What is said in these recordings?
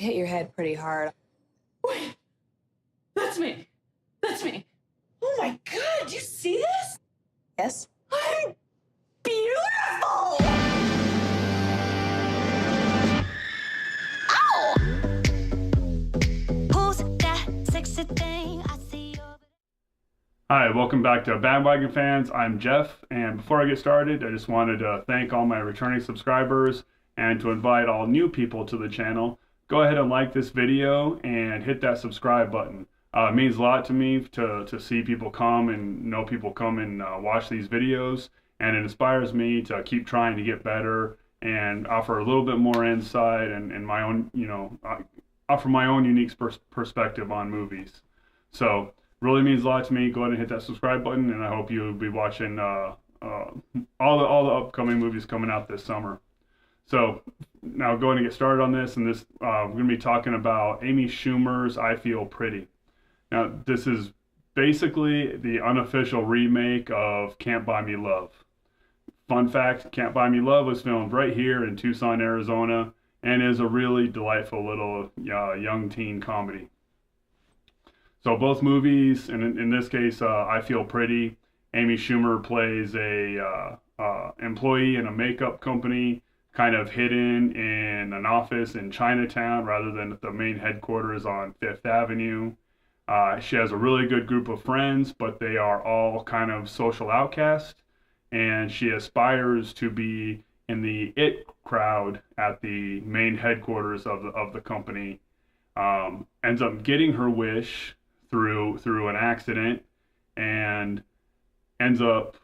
hit your head pretty hard. Wait, that's me. That's me. Oh my God, did you see this? Yes? I'm beautiful! Ow! Who's that sexy thing I see over there? Hi, welcome back to Bandwagon fans. I'm Jeff, and before I get started, I just wanted to thank all my returning subscribers and to invite all new people to the channel. Go ahead and like this video and hit that subscribe button. It means a lot to me to see people come and know people come and watch these videos, and it inspires me to keep trying to get better and offer a little bit more insight and my own, offer my own unique perspective on movies. So really means a lot to me. Go ahead and hit that subscribe button, and I hope you'll be watching all the upcoming movies coming out this summer. So now going to get started on this, and this we're going to be talking about Amy Schumer's I Feel Pretty. Now this is basically the unofficial remake of Can't Buy Me Love. Fun fact, Can't Buy Me Love was filmed right here in Tucson, Arizona, and is a really delightful little young teen comedy. So both movies, and in this case, I Feel Pretty, Amy Schumer plays a employee in a makeup company, kind of hidden in an office in Chinatown rather than at the main headquarters on Fifth Avenue. She has a really good group of friends, but they are all kind of social outcasts, and she aspires to be in the it crowd at the main headquarters of the company. Ends up getting her wish through an accident, and ends up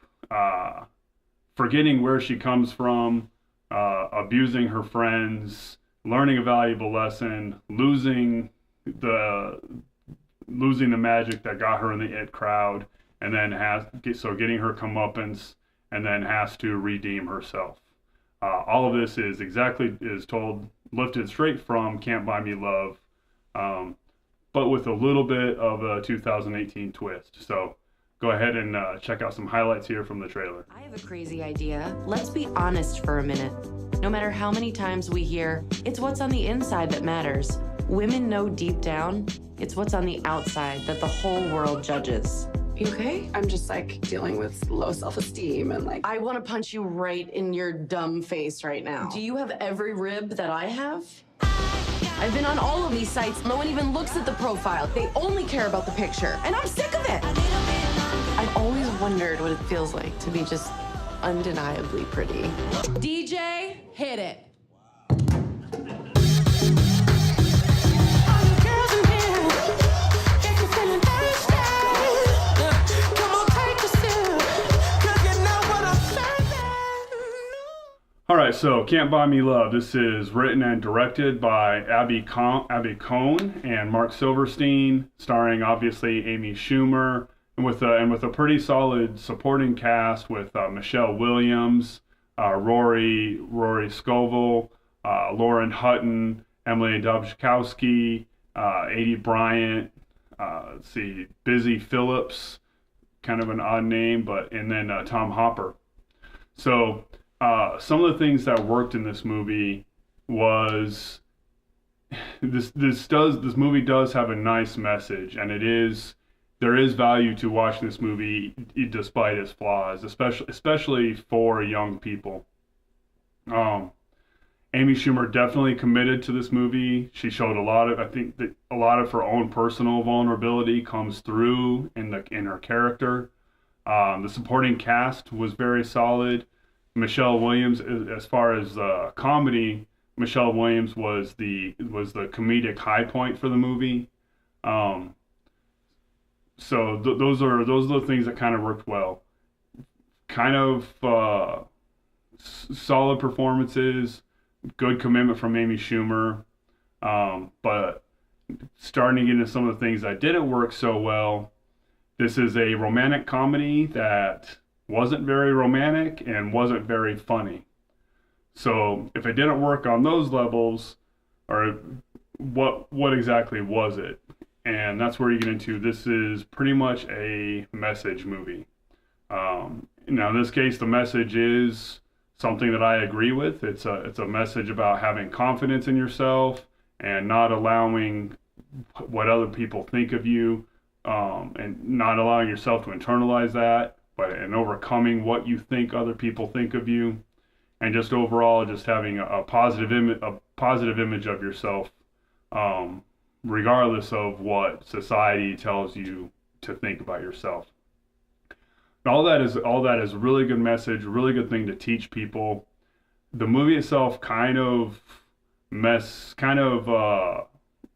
forgetting where she comes from, abusing her friends, learning a valuable lesson, losing the magic that got her in the it crowd, and then getting her comeuppance, and then has to redeem herself. All of this is lifted straight from Can't Buy Me Love, but with a little bit of a 2018 twist. So go ahead and check out some highlights here from the trailer. I have a crazy idea. Let's be honest for a minute. No matter how many times we hear, it's what's on the inside that matters. Women know deep down, it's what's on the outside that the whole world judges. You okay? I'm just like dealing with low self-esteem and like... I want to punch you right in your dumb face right now. Do you have every rib that I have? I've been on all of these sites. No one even looks at the profile. They only care about the picture, and I'm sick of it. I've always wondered what it feels like to be just undeniably pretty. DJ, hit it. All right, so Can't Buy Me Love. This is written and directed by Abby Cohn and Mark Silverstein, starring obviously Amy Schumer, and with a pretty solid supporting cast with Michelle Williams, Rory Scovel, Lauren Hutton, Emily Dubchkowski, Adie Bryant, Busy Phillips, kind of an odd name, and then Tom Hopper. So some of the things that worked in this movie was this movie does have a nice message, and there is value to watching this movie despite its flaws, especially for young people. Amy Schumer definitely committed to this movie. She showed I think that a lot of her own personal vulnerability comes through in her character. The supporting cast was very solid. Michelle Williams, as far as comedy, Michelle Williams was the comedic high point for the movie. So those are the things that kind of worked well. Kind of solid performances, good commitment from Amy Schumer, but starting to get into some of the things that didn't work so well. This is a romantic comedy that wasn't very romantic and wasn't very funny. So if it didn't work on those levels, or what exactly was it? And that's where you get into, this is pretty much a message movie. Now in this case, the message is something that I agree with. It's a message about having confidence in yourself and not allowing what other people think of you, and not allowing yourself to internalize that, and overcoming what you think other people think of you, and just overall just having a positive image of yourself, regardless of what society tells you to think about yourself. And all that is a really good message, a really good thing to teach people. The movie itself kind of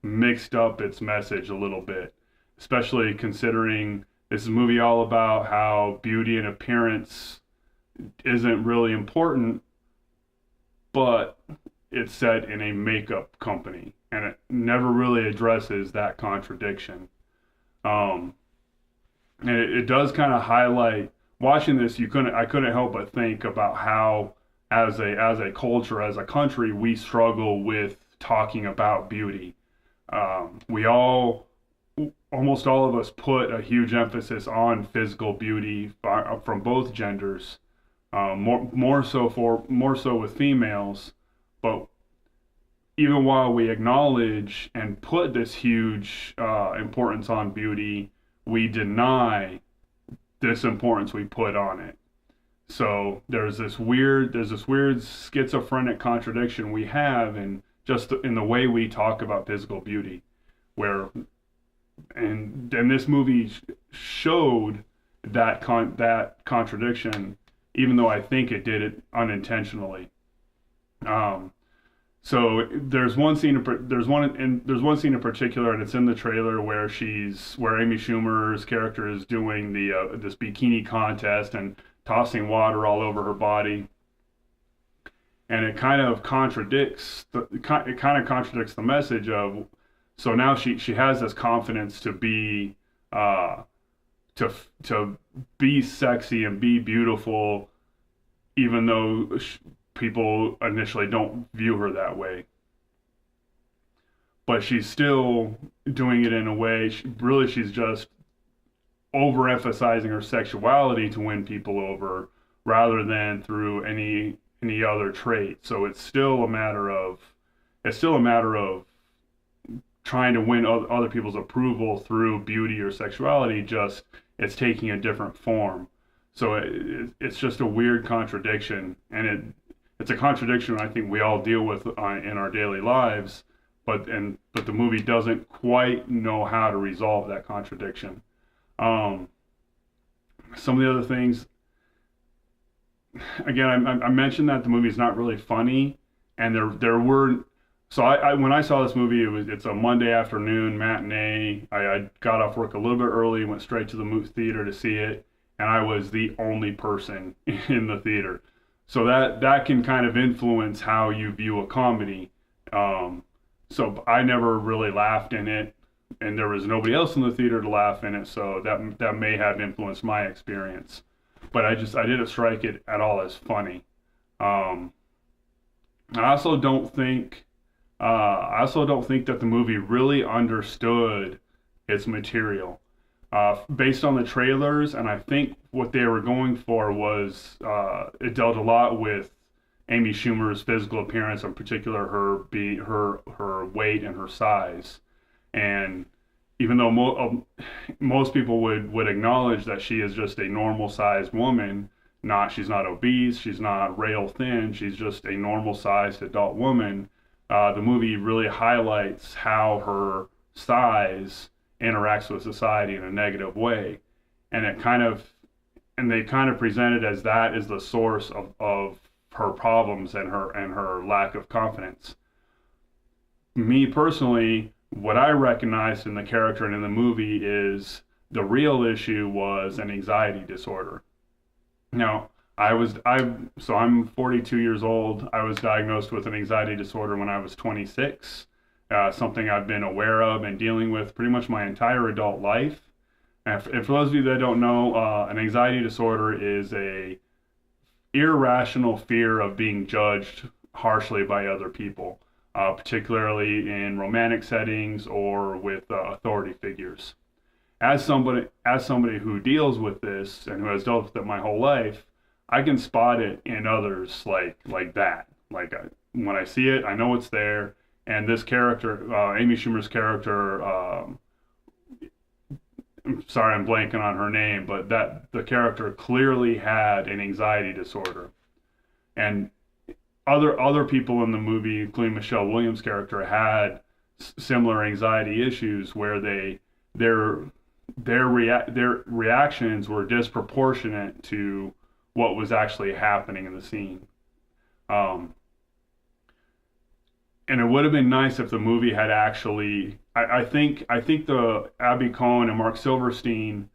mixed up its message a little bit, especially considering this is a movie all about how beauty and appearance isn't really important, but it's set in a makeup company, and it never really addresses that contradiction. And it does kind of highlight, watching this, I couldn't help but think about how, as a culture, as a country, we struggle with talking about beauty. Almost all of us put a huge emphasis on physical beauty from both genders, more so with females. But even while we acknowledge and put this huge importance on beauty, we deny this importance we put on it. So there's this weird schizophrenic contradiction we have in the way we talk about physical beauty, and this movie showed that contradiction, even though I think it did it unintentionally. So there's one scene in particular, and it's in the trailer, where Amy Schumer's character is doing this bikini contest and tossing water all over her body, and it kind of contradicts the message of, so now she has this confidence to be to be sexy and be beautiful, even though people initially don't view her that way. But she's still doing it in a way, she's just overemphasizing her sexuality to win people over, rather than through any other trait. So it's still a matter of trying to win other people's approval through beauty or sexuality, just it's taking a different form. So it's just a weird contradiction, and it's a contradiction I think we all deal with in our daily lives, but the movie doesn't quite know how to resolve that contradiction. Some of the other things, again, I mentioned that the movie is not really funny, and there were. So when I saw this movie, it's a Monday afternoon matinee. I got off work a little bit early, went straight to the theater to see it, and I was the only person in the theater. So that can kind of influence how you view a comedy. So I never really laughed in it, and there was nobody else in the theater to laugh in it, so that may have influenced my experience. But I didn't strike it at all as funny. I also don't think that the movie really understood its material. Based on the trailers, and I think what they were going for was, it dealt a lot with Amy Schumer's physical appearance, in particular her weight and her size. And even though most people would acknowledge that she is just a normal sized woman, she's not obese, she's not rail thin, she's just a normal sized adult woman, the movie really highlights how her size interacts with society in a negative way. And they kind of present it as that is the source of her problems and her lack of confidence. Me personally, what I recognized in the character and in the movie is the real issue was an anxiety disorder. Now, I'm 42 years old. I was diagnosed with an anxiety disorder when I was 26. Something I've been aware of and dealing with pretty much my entire adult life. And for those of you that don't know, an anxiety disorder is a irrational fear of being judged harshly by other people, particularly in romantic settings or with authority figures. As somebody who deals with this and who has dealt with it my whole life, I can spot it in others like that. When I see it, I know it's there, And this character, Amy Schumer's character, I'm sorry, I'm blanking on her name, but that the character clearly had an anxiety disorder. And other people in the movie, including Michelle Williams' character, had similar anxiety issues where their reactions were disproportionate to what was actually happening in the scene. And it would have been nice if the movie had actually, I think the Abby Cohen and Mark Silverstein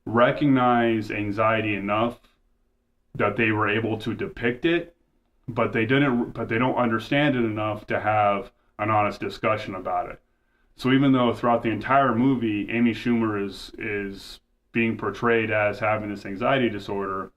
recognized anxiety enough that they were able to depict it, but they don't understand it enough to have an honest discussion about it. So even though throughout the entire movie Amy Schumer is being portrayed as having this anxiety disorder,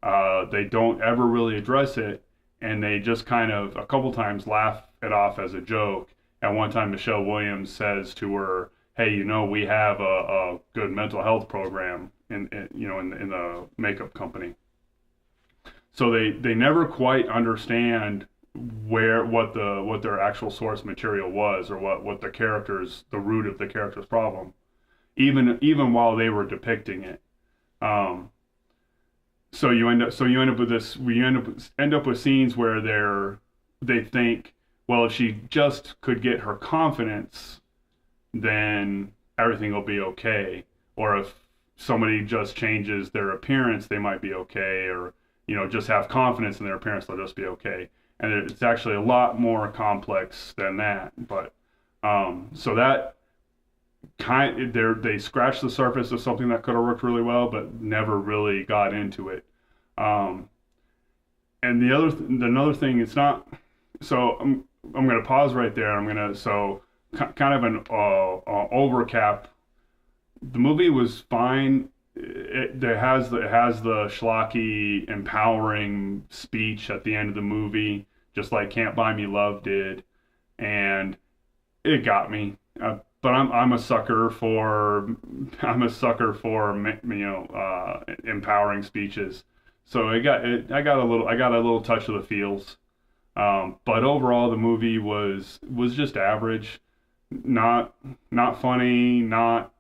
they don't ever really address it, and they just kind of a couple times laugh it off as a joke. At one time, Michelle Williams says to her, "Hey, we have a good mental health program in the makeup company." So they never quite understand what their actual source material was, or what the root of the character's problem, even while they were depicting it. So you end up with scenes where they think, well, if she just could get her confidence, then everything will be okay. Or if somebody just changes their appearance, they might be okay. Or, just have confidence in their appearance, they'll just be okay. And it's actually a lot more complex than that. But, so that they scratched the surface of something that could have worked really well, but never really got into it. And another thing, it's not, so I'm going to pause right there. Kind of an overcap. The movie was fine. It has the schlocky, empowering speech at the end of the movie, just like "Can't Buy Me Love" did, and it got me. But I'm a sucker for empowering speeches. So I got a little touch of the feels. But overall, the movie was just average, not funny, not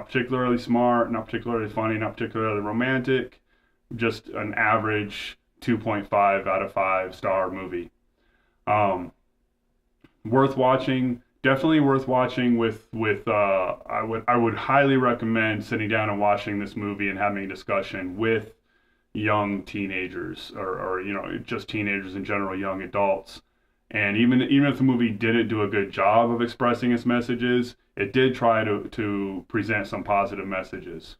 particularly smart, not particularly funny, not particularly romantic, just an average 2.5 out of 5 star movie. Worth watching, definitely worth watching with I would highly recommend sitting down and watching this movie and having a discussion with young teenagers, or just teenagers in general, young adults. And even if the movie didn't do a good job of expressing its messages, it did try to present some positive messages.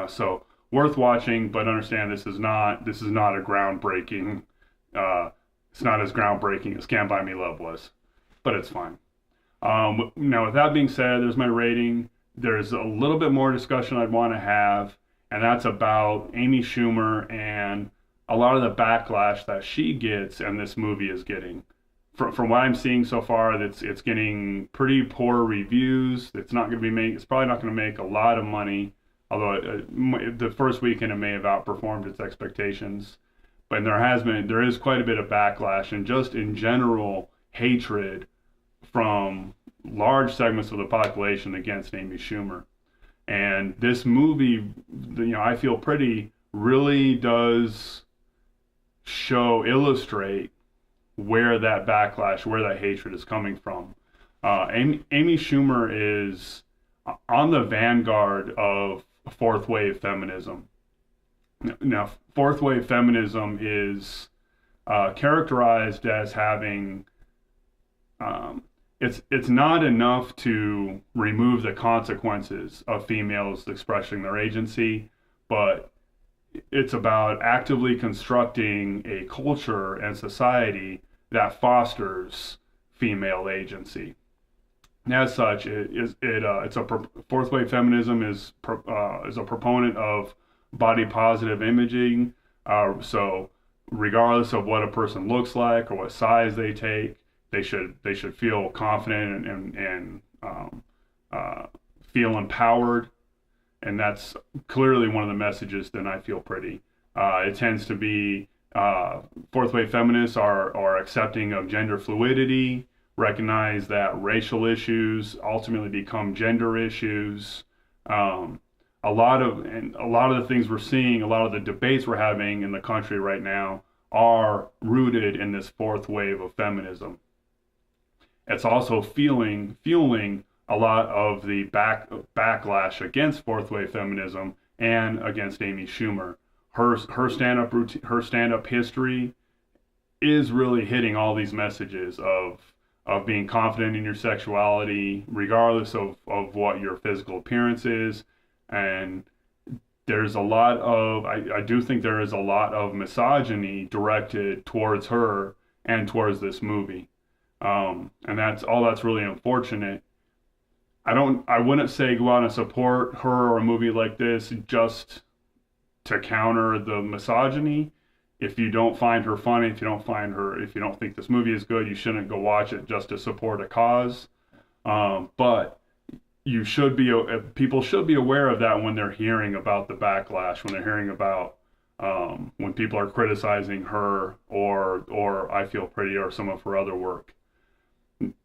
So worth watching, but understand this is not a groundbreaking. It's not as groundbreaking as "Can't Buy Me Love" was, but it's fine. Now, with that being said, there's my rating. There's a little bit more discussion I'd want to have, and that's about Amy Schumer and a lot of the backlash that she gets and this movie is getting. From what I'm seeing so far, it's getting pretty poor reviews. It's probably not going to make a lot of money, although the first weekend it may have outperformed its expectations. But there is quite a bit of backlash and just in general hatred from large segments of the population against Amy Schumer. And this movie, I feel really does illustrate where that backlash, where that hatred is coming from. Amy Schumer is on the vanguard of fourth wave feminism. Now, fourth wave feminism is characterized as having it's not enough to remove the consequences of females expressing their agency, but it's about actively constructing a culture and society that fosters female agency. And as such, fourth wave feminism is a proponent of body positive imaging. So regardless of what a person looks like or what size they take, they should feel confident and feel empowered. And that's clearly one of the messages that I feel pretty. It tends to be fourth wave feminists are accepting of gender fluidity, recognize that racial issues ultimately become gender issues. A lot of the things we're seeing, a lot of the debates we're having in the country right now are rooted in this fourth wave of feminism. It's also fueling a lot of the backlash against fourth wave feminism and against Amy Shumer. Her stand-up history is really hitting all these messages of being confident in your sexuality, regardless of what your physical appearance is. And there's a lot of, I do think there is a lot of misogyny directed towards her and towards this movie. And that's really unfortunate. I wouldn't say go out and support her or a movie like this just to counter the misogyny. If you don't find her funny, if you don't think this movie is good, you shouldn't go watch it just to support a cause. But people should be aware of that when they're hearing about the backlash, when they're hearing about when people are criticizing her or I Feel Pretty or some of her other work.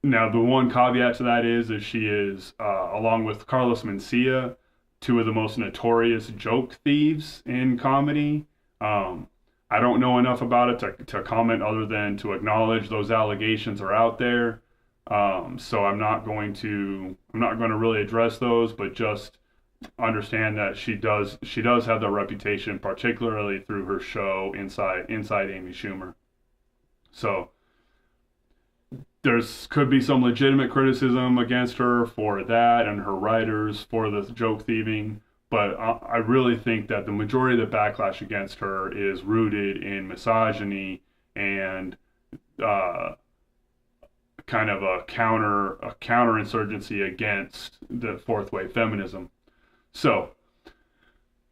Now, the one caveat to that is that she is, along with Carlos Mencia, two of the most notorious joke thieves in comedy. I don't know enough about it to comment other than to acknowledge those allegations are out there. So I'm not going to really address those, but just understand that she does have the reputation, particularly through her show Inside Amy Schumer. So could be some legitimate criticism against her for that and her writers for the joke thieving, but I really think that the majority of the backlash against her is rooted in misogyny and kind of a counterinsurgency against the fourth wave feminism. So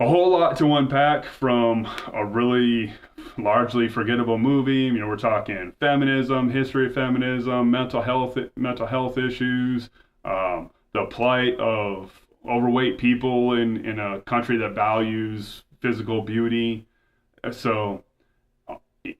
a whole lot to unpack from a really largely forgettable movie. We're talking feminism, history of feminism, mental health issues, the plight of overweight people in a country that values physical beauty. So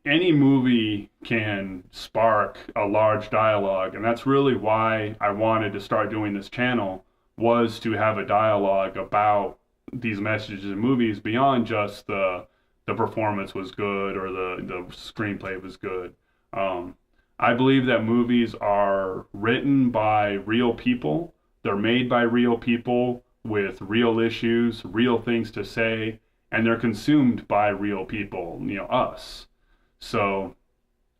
any movie can spark a large dialogue, and that's really why I wanted to start doing this channel, was to have a dialogue about these messages in movies beyond just the performance was good or the screenplay was good. I believe that movies are written by real people. They're made by real people with real issues, real things to say, and they're consumed by real people, us. So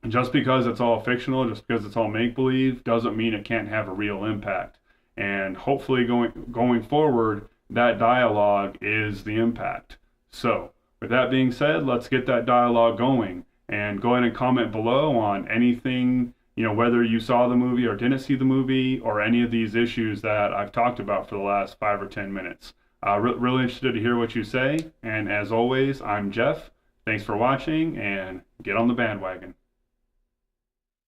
just because it's all fictional, just because it's all make-believe, doesn't mean it can't have a real impact. And hopefully going forward, that dialogue is the impact. So with that being said, let's get that dialogue going, and go ahead and comment below on anything, whether you saw the movie or didn't see the movie, or any of these issues that I've talked about for the last 5 or 10 minutes. Really interested to hear what you say. And as always, I'm Jeff. Thanks for watching, and get on the bandwagon.